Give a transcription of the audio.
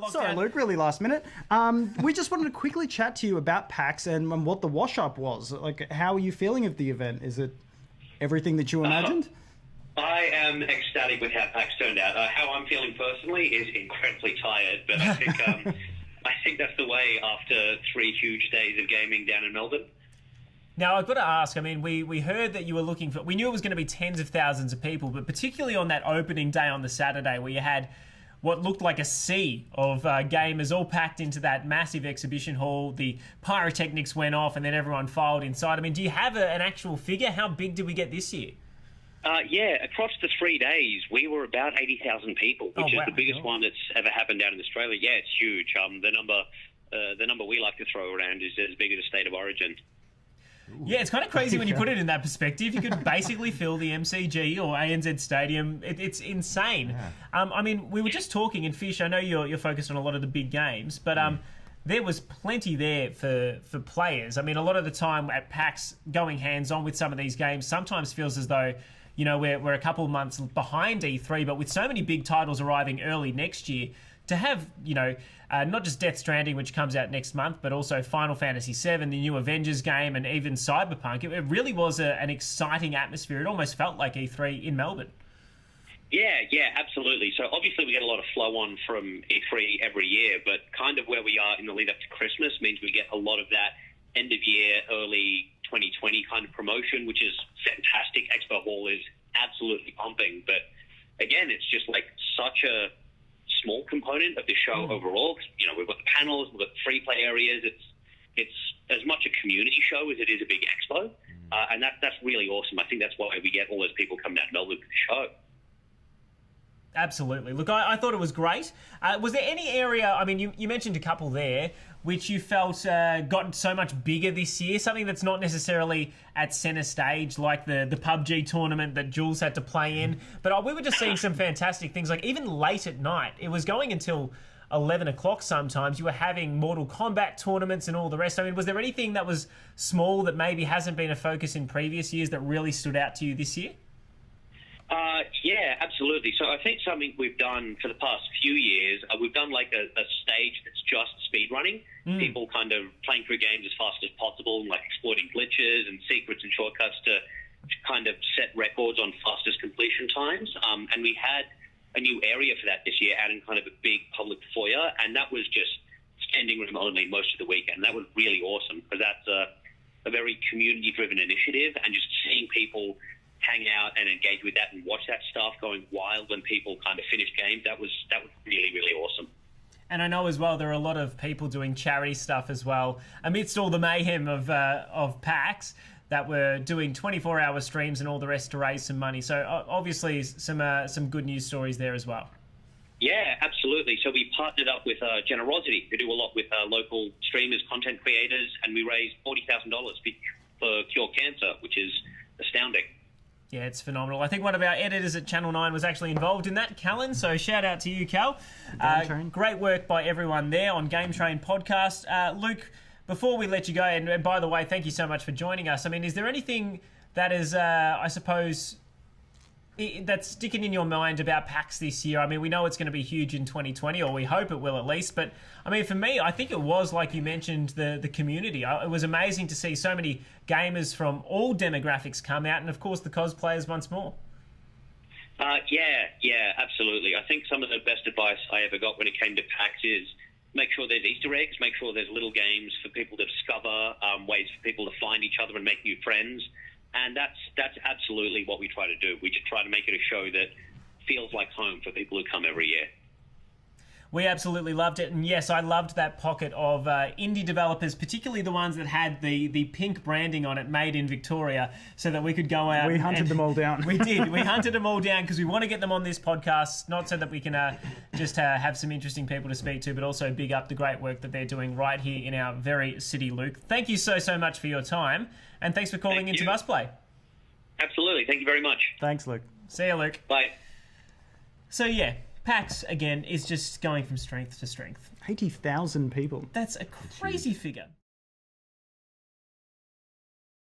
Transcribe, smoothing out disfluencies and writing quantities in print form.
Sorry, Luke, really last minute. We just wanted to quickly chat to you about PAX and what the wash-up was. Like, how are you feeling of the event? Is it everything that you imagined? I am ecstatic with how PAX turned out. How I'm feeling personally is incredibly tired, but I think that's the way after 3 huge days of gaming down in Melbourne. Now, I've got to ask, I mean, we heard that you were looking for... We knew it was going to be tens of thousands of people, but particularly on that opening day on the Saturday where you had what looked like a sea of gamers all packed into that massive exhibition hall. The pyrotechnics went off and then everyone filed inside. I mean, do you have an actual figure? How big did we get this year? Yeah, across the 3 days, we were about 80,000 people, which is the biggest one that's ever happened down in Australia. Yeah, it's huge. The number we like to throw around is as big as a state of origin. Yeah, it's kind of crazy when you put it in that perspective. You could basically fill the MCG or ANZ Stadium. It's insane. Yeah. I mean, we were just talking, and Fish, I know you're focused on a lot of the big games, but there was plenty there for players. I mean, a lot of the time at PAX, going hands-on with some of these games sometimes feels as though, you know, we're a couple of months behind E3, but with so many big titles arriving early next year, to have, you know, not just Death Stranding, which comes out next month, but also Final Fantasy VII, the new Avengers game, and even Cyberpunk, it really was an exciting atmosphere. It almost felt like E3 in Melbourne. Yeah, absolutely. So obviously we get a lot of flow on from E3 every year, but kind of where we are in the lead up to Christmas means we get a lot of that end of year, early 2020 kind of promotion, which is fantastic. Expo Hall is absolutely pumping, but again, it's just like such a small component of the show overall. You know, we've got the panels, we've got the free play areas. It's as much a community show as it is a big expo, and that's really awesome. I think that's why we get all those people coming out to Melbourne for the show. Absolutely. Look, I thought it was great. Was there any area, I mean, you mentioned a couple there, which you felt got so much bigger this year, something that's not necessarily at centre stage, like the PUBG tournament that Jules had to play in, but we were just seeing some fantastic things, like even late at night. It was going until 11 o'clock sometimes. You were having Mortal Kombat tournaments and all the rest. I mean, was there anything that was small that maybe hasn't been a focus in previous years that really stood out to you this year? Yeah, absolutely. So I think something we've done for the past few years, we've done like a stage that's just speed running. People kind of playing through games as fast as possible and like exploiting glitches and secrets and shortcuts to kind of set records on fastest completion times. And we had a new area for that this year out in kind of a big public foyer, and that was just standing room only most of the weekend. That was really awesome because that's a very community-driven initiative, and just seeing people hang out and engage with that and watch that stuff going wild when people kind of finish games, that was really, really awesome. And I know as well there are a lot of people doing charity stuff as well amidst all the mayhem of PAX that were doing 24-hour streams and all the rest to raise some money. So obviously some good news stories there as well. Yeah, absolutely. So we partnered up with Generosity, who do a lot with local streamers, content creators, and we raised $40,000 for Cure Cancer, which is astounding. Yeah, it's phenomenal. I think one of our editors at Channel 9 was actually involved in that, Callan, so shout out to you, Cal. Great work by everyone there on Game Train Podcast. Luke, before we let you go, and by the way, thank you so much for joining us. I mean, is there anything that is, I suppose, that's sticking in your mind about PAX this year? I mean, we know it's going to be huge in 2020, or we hope it will at least. But, I mean, for me, I think it was, like you mentioned, the community. It was amazing to see so many gamers from all demographics come out, and, of course, the cosplayers once more. Yeah, absolutely. I think some of the best advice I ever got when it came to PAX is make sure there's Easter eggs, make sure there's little games for people to discover, ways for people to find each other and make new friends. And that's absolutely what we try to do. We just try to make it a show that feels like home for people who come every year. We absolutely loved it. And yes, I loved that pocket of indie developers, particularly the ones that had the pink branding on it, made in Victoria, so that we could go out. We hunted them all down. We did. We hunted them all down because we want to get them on this podcast, not so that we can just have some interesting people to speak to, but also big up the great work that they're doing right here in our very city, Luke. Thank you so much for your time, and thanks for calling into Busplay. Absolutely. Thank you very much. Thanks, Luke. See you, Luke. Bye. So, yeah. PAX, again, is just going from strength to strength. 80,000 people. That's a crazy figure.